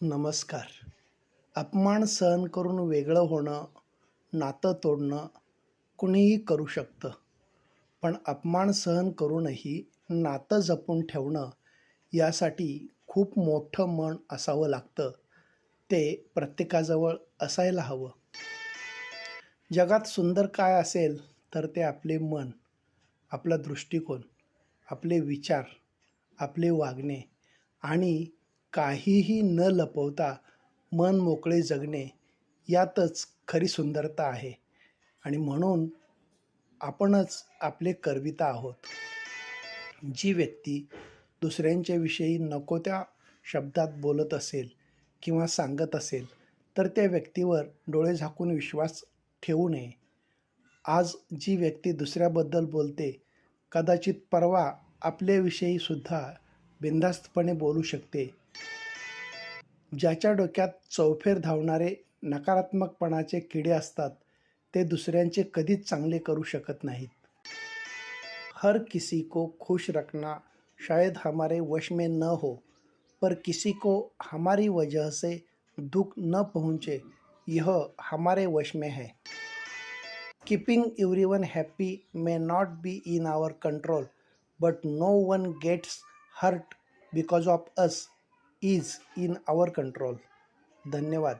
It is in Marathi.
नमस्कार. अपमान सहन करून वेगळं होणं, नातं तोडणं कुणीही करू शकतं. पण अपमान सहन करूनही नातं जपून ठेवणं यासाठी खूप मोठं मन असावं लागतं. ते प्रत्येकाजवळ असायला हवं. जगात सुंदर काय असेल तर ते आपले मन, आपला दृष्टिकोन, आपले विचार, आपले वागणे आणि काहीही न लपवता मन मोकळे जगणे यातच खरी सुंदरता आहे. आणि म्हणून आपणच आपले करविता आहोत. जी व्यक्ती दुसऱ्यांच्या विषयी नको त्या शब्दात बोलत असेल किंवा सांगत असेल तर त्या व्यक्तीवर डोळे झाकून विश्वास ठेवू नये. आज जी व्यक्ती दुसऱ्याबद्दल बोलते कदाचित परवा आपल्याविषयीसुद्धा बिनधास्तपणे बोलू शकते. ज्याच्या डोक्यात चौफेर धावणारे नकारात्मकपणाचे किडे असतात ते दुसऱ्यांचे कधीच चांगले करू शकत नाहीत. हर किसी को खुश रखना शायद हमारे वश में न हो, पर किसी को हमारी वजह से दुख न पहुँचे यह हमारे वश में है. Keeping everyone happy may not be in our control, but no one gets hurt because of us is in our control. धन्यवाद.